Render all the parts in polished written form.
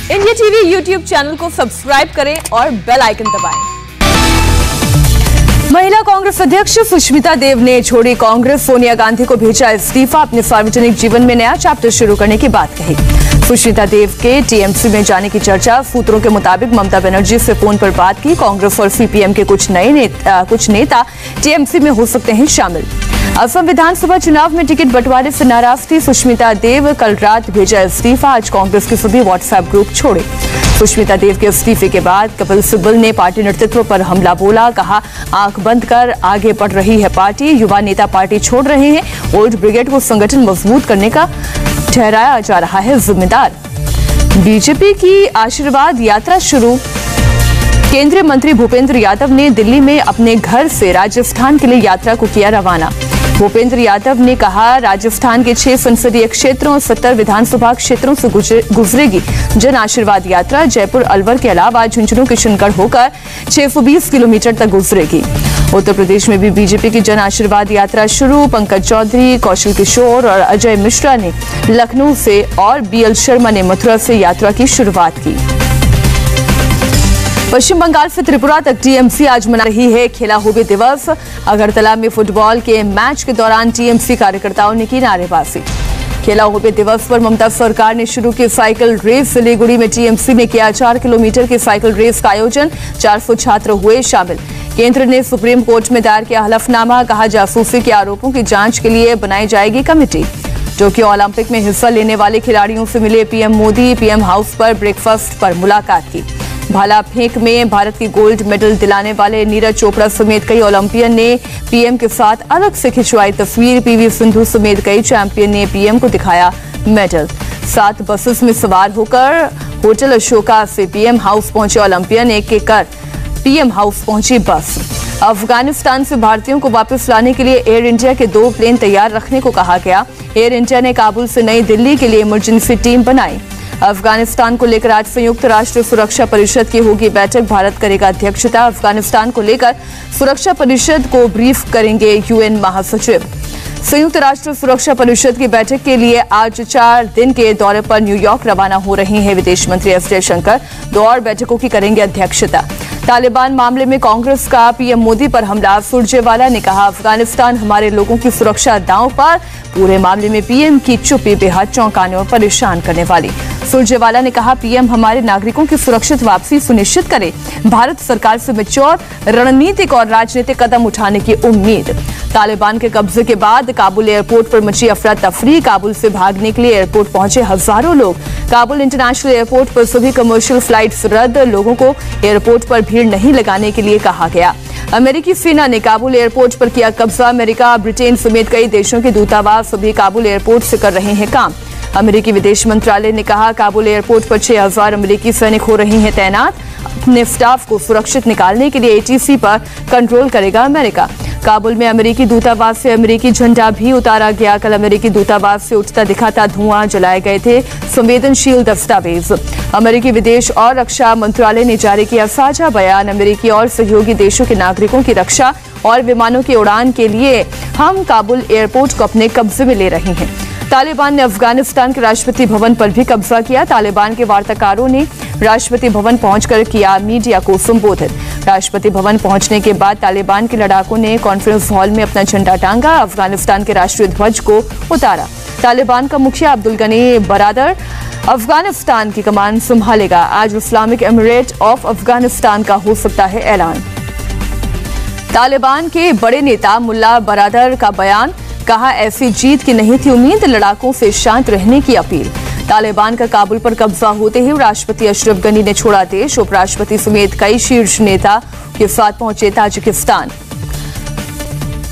India TV YouTube channel को subscribe करें और बेल आइकन दबाएं। महिला कांग्रेस अध्यक्ष सुष्मिता देव ने छोड़ी कांग्रेस, सोनिया गांधी को भेजा इस्तीफा। अपने सार्वजनिक जीवन में नया चैप्टर शुरू करने की बात कही। सुष्मिता देव के टीएमसी में जाने की चर्चा। सूत्रों के मुताबिक ममता बनर्जी से फोन पर बात की। कांग्रेस और सीपीएम के कुछ नेता टीएमसी में हो सकते हैं शामिल। असम विधानसभा चुनाव में टिकट बंटवारे से नाराज थी सुष्मिता देव। कल रात भेजा इस्तीफा। आज कांग्रेस के सभी व्हाट्सएप ग्रुप छोड़े। सुष्मिता देव के इस्तीफे के बाद कपिल सिब्बल ने पार्टी नेतृत्व पर हमला बोला। कहा, आंख बंद कर आगे बढ़ रही है पार्टी। युवा नेता पार्टी छोड़ रहे हैं। ओल्ड ब्रिगेड को संगठन मजबूत करने का ठहराया जा रहा है जिम्मेदार। बीजेपी की आशीर्वाद यात्रा शुरू। केंद्रीय मंत्री भूपेंद्र यादव ने दिल्ली में अपने घर से राजस्थान के लिए यात्रा को किया रवाना। भूपेंद्र यादव ने कहा, राजस्थान के 6 संसदीय क्षेत्रों और 70 विधानसभा क्षेत्रों से गुजरेगी जन आशीर्वाद यात्रा। जयपुर, अलवर के अलावा झुंझुनू, किशनगढ़ होकर 620 किलोमीटर तक गुजरेगी। उत्तर प्रदेश में भी बीजेपी की जन आशीर्वाद यात्रा शुरू। पंकज चौधरी, कौशल किशोर और अजय मिश्रा ने लखनऊ से और बीएल शर्मा ने मथुरा से यात्रा की शुरुआत की। पश्चिम बंगाल से त्रिपुरा तक टीएमसी आज मना रही है खेला होबे दिवस। अगरतला में फुटबॉल के मैच के दौरान टीएमसी कार्यकर्ताओं ने की नारेबाजी। खेला होबे दिवस पर ममता सरकार ने शुरू की साइकिल रेस। सिलीगुड़ी में टीएमसी ने किया 4 किलोमीटर की साइकिल रेस का आयोजन। 400 छात्र हुए शामिल। केंद्र ने सुप्रीम कोर्ट में दायर किया हलफनामा। कहा, जासूसी के आरोपों की जांच के लिए बनाई जाएगी कमेटी। टोक्यो ओलंपिक में हिस्सा लेने वाले खिलाड़ियों से मिले पीएम मोदी। पीएम हाउस पर ब्रेकफास्ट पर मुलाकात की। भाला फेंक में भारत की गोल्ड मेडल दिलाने वाले नीरज चोपड़ा समेत कई ओलंपियन ने पीएम के साथ अलग से खिंचवाई तस्वीर। पीवी सिंधु समेत कई चैंपियन ने पीएम को दिखाया मेडल। 7 बसेस में सवार होकर होटल अशोका से पीएम हाउस पहुंचे ओलंपियन। एक कर पीएम हाउस पहुंची बस। अफगानिस्तान से भारतीयों को वापस लाने के लिए एयर इंडिया के 2 प्लेन तैयार रखने को कहा गया। एयर इंडिया ने काबुल से नई दिल्ली के लिए इमरजेंसी टीम बनाई। अफगानिस्तान को लेकर आज संयुक्त राष्ट्र सुरक्षा परिषद की होगी बैठक। भारत करेगा अध्यक्षता। अफगानिस्तान को लेकर सुरक्षा परिषद को ब्रीफ करेंगे यूएन महासचिव। संयुक्त राष्ट्र सुरक्षा परिषद की बैठक के लिए आज 4 दिन के दौरे पर न्यूयॉर्क रवाना हो रहे हैं विदेश मंत्री एस जयशंकर। 2 और बैठकों की करेंगे अध्यक्षता। तालिबान मामले में कांग्रेस का पीएम मोदी पर हमला। सुरजेवाला ने कहा, अफगानिस्तान हमारे लोगों की सुरक्षा दांव पर। पूरे मामले में पीएम की चुप्पी बेहद चौंकाने और परेशान करने वाली। सुरजेवाला ने कहा, पीएम हमारे नागरिकों की सुरक्षित वापसी सुनिश्चित करे। भारत सरकार से मैच्योर रणनीतिक और राजनीतिक कदम उठाने की उम्मीद। तालिबान के कब्जे के बाद काबुल एयरपोर्ट पर मची अफरा तफरी। काबुल से भागने के लिए एयरपोर्ट पहुंचे हजारों लोग। काबुल इंटरनेशनल एयरपोर्ट पर सभी कमर्शियल फ्लाइट्स रद्द। लोगों को एयरपोर्ट पर भीड़ नहीं लगाने के लिए कहा गया। अमेरिकी सेना ने काबुल एयरपोर्ट पर किया कब्जा। अमेरिका, ब्रिटेन समेत कई देशों के दूतावास सभी काबुल एयरपोर्ट से कर रहे हैं काम। अमेरिकी विदेश मंत्रालय ने कहा, काबुल एयरपोर्ट पर 6000 अमेरिकी सैनिक हो रहे हैं तैनात। अपने स्टाफ को सुरक्षित निकालने के लिए एटीसी पर कंट्रोल करेगा अमेरिका। काबुल में अमेरिकी दूतावास से अमेरिकी झंडा भी उतारा गया। कल अमेरिकी दूतावास से उठता दिखाता धुआं जलाए गए थे संवेदनशील दस्तावेज। अमेरिकी विदेश और रक्षा मंत्रालय ने जारी किया साझा बयान। अमेरिकी और सहयोगी देशों के नागरिकों की रक्षा और विमानों की उड़ान के लिए हम काबुल एयरपोर्ट को अपने कब्जे में ले रहे हैं। तालिबान ने अफगानिस्तान के राष्ट्रपति भवन पर भी कब्जा किया। तालिबान के वार्ताकारों ने राष्ट्रपति भवन पहुंचकर किया मीडिया को संबोधित। राष्ट्रपति भवन पहुंचने के बाद तालिबान के लड़ाकों ने कॉन्फ्रेंस हॉल में अपना झंडा टांगा। अफगानिस्तान के राष्ट्रीय ध्वज को उतारा। तालिबान का मुखिया अब्दुल गनी बरादर अफगानिस्तान की कमान संभालेगा। आज इस्लामिक एमिरेट ऑफ अफगानिस्तान का हो सकता है ऐलान। तालिबान के बड़े नेता मुल्ला बरादर का बयान। कहा, ऐसी जीत की नहीं थी उम्मीद। लड़ाकों से शांत रहने की अपील। तालिबान का काबुल पर कब्जा होते ही राष्ट्रपति अशरफ गनी ने छोड़ा देश। उपराष्ट्रपति समेत कई शीर्ष नेता के साथ पहुंचे ताजिकिस्तान।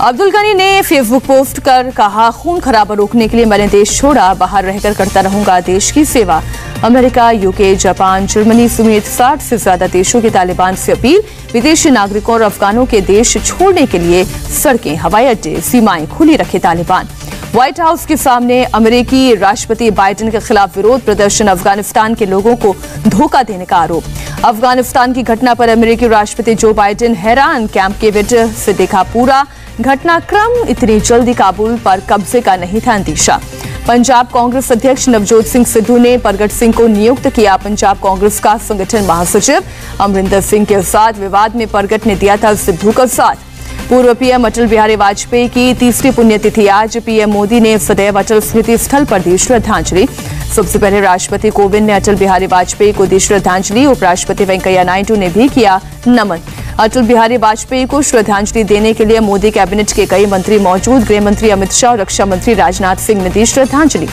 अब्दुल गनी ने फेसबुक पोस्ट कर कहा, खून खराबा रोकने के लिए मैंने देश छोड़ा। बाहर रहकर करता रहूंगा देश की सेवा। अमेरिका, यूके, जापान, जर्मनी समेत 60 से ज्यादा देशों की तालिबान से अपील। विदेशी नागरिकों और अफगानों के देश छोड़ने के लिए सड़कें, हवाई अड्डे, सीमाएं खुली रखे तालिबान। व्हाइट हाउस के सामने अमेरिकी राष्ट्रपति बाइडेन के खिलाफ विरोध प्रदर्शन। अफगानिस्तान के लोगों को धोखा देने का आरोप। अफगानिस्तान की घटना पर अमेरिकी राष्ट्रपति जो बाइडेन हैरान। कैंप डेविड से देखा पूरा घटनाक्रम। इतनी जल्दी काबुल पर कब्जे का नहीं था अंदेशा। पंजाब कांग्रेस अध्यक्ष नवजोत सिंह सिद्धू ने प्रगट सिंह को नियुक्त किया पंजाब कांग्रेस का संगठन महासचिव। अमरिंदर सिंह के साथ विवाद में प्रगट ने दिया था सिद्धू का साथ। पूर्व पीएम अटल बिहारी वाजपेयी की तीसरी पुण्यतिथि आज। पीएम मोदी ने सदैव अटल स्मृति स्थल पर दी श्रद्धांजलि। सबसे पहले राष्ट्रपति कोविंद ने अटल बिहारी वाजपेयी को दी श्रद्धांजलि। उपराष्ट्रपति वेंकैया नायडू ने भी किया नमन। अटल बिहारी वाजपेयी को श्रद्धांजलि देने के लिए मोदी कैबिनेट के कई मंत्री मौजूद। गृह मंत्री अमित शाह और रक्षा मंत्री राजनाथ सिंह ने दी श्रद्धांजलि।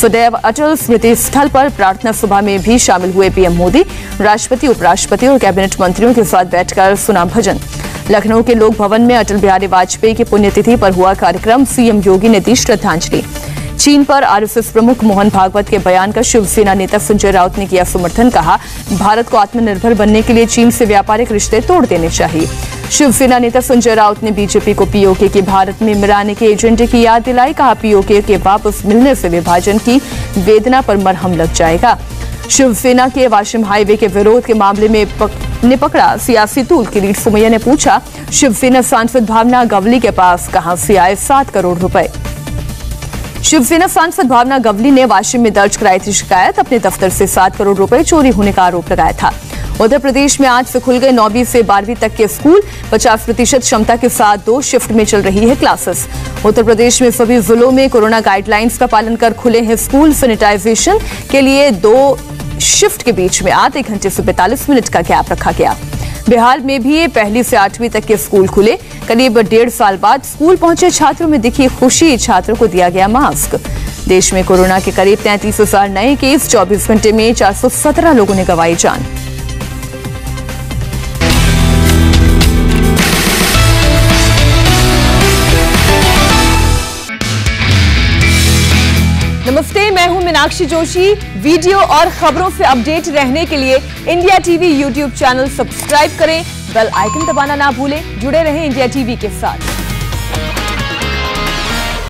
सदैव अटल स्मृति स्थल पर प्रार्थना सभा में भी शामिल हुए पीएम मोदी। राष्ट्रपति, उपराष्ट्रपति और कैबिनेट मंत्रियों के साथ बैठकर सुना भजन। लखनऊ के लोक भवन में अटल बिहारी वाजपेयी की पुण्यतिथि पर हुआ कार्यक्रम। सीएम योगी ने दी श्रद्धांजलि। चीन पर आरएसएस प्रमुख मोहन भागवत के बयान का शिवसेना नेता संजय राउत ने किया समर्थन। कहा, भारत को आत्मनिर्भर बनने के लिए चीन से व्यापारिक रिश्ते तोड़ देने चाहिए। शिवसेना नेता संजय राउत ने बीजेपी को पीओके की भारत में मिलाने के एजेंडे की याद दिलाई। कहा, पीओके के वापस मिलने से विभाजन की वेदना पर मरहम लग जाएगा। शिवसेना के वाशिम हाईवे के विरोध के मामले में ने पकड़ा सियासी तूल। किरीट सोमैया ने पूछा, शिवसेना सांसद भावना गवली के पास कहां से आए 7 करोड़ रुपए। शिवसेना सांसद भावना गवली ने वाशिम में दर्ज कराई थी शिकायत। अपने दफ्तर से 7 करोड़ रुपए चोरी होने का आरोप लगाया था। उत्तर प्रदेश में आज से खुल गए 9वीं से 12वीं तक के स्कूल। 50% क्षमता के साथ 2 शिफ्ट में चल रही है क्लासेस। उत्तर प्रदेश में सभी जिलों में कोरोना गाइडलाइंस का पालन कर खुले हैं स्कूल। सैनिटाइजेशन के लिए 2 शिफ्ट के बीच में आधे घंटे से 45 मिनट का गैप रखा गया। बिहार में भी 1 से 8वीं तक के स्कूल खुले। करीब 1.5 साल बाद स्कूल पहुंचे छात्रों में दिखी खुशी। छात्रों को दिया गया मास्क। देश में कोरोना के करीब 33,000 नए केस। 24 घंटे में 417 लोगों ने गंवाई जान। नमस्ते, मैं हूं मीनाक्षी जोशी। वीडियो और खबरों से अपडेट रहने के लिए India TV YouTube channel subscribe करें। बेल आइकन दबाना ना भूलें। जुड़े रहें इंडिया टीवी के साथ।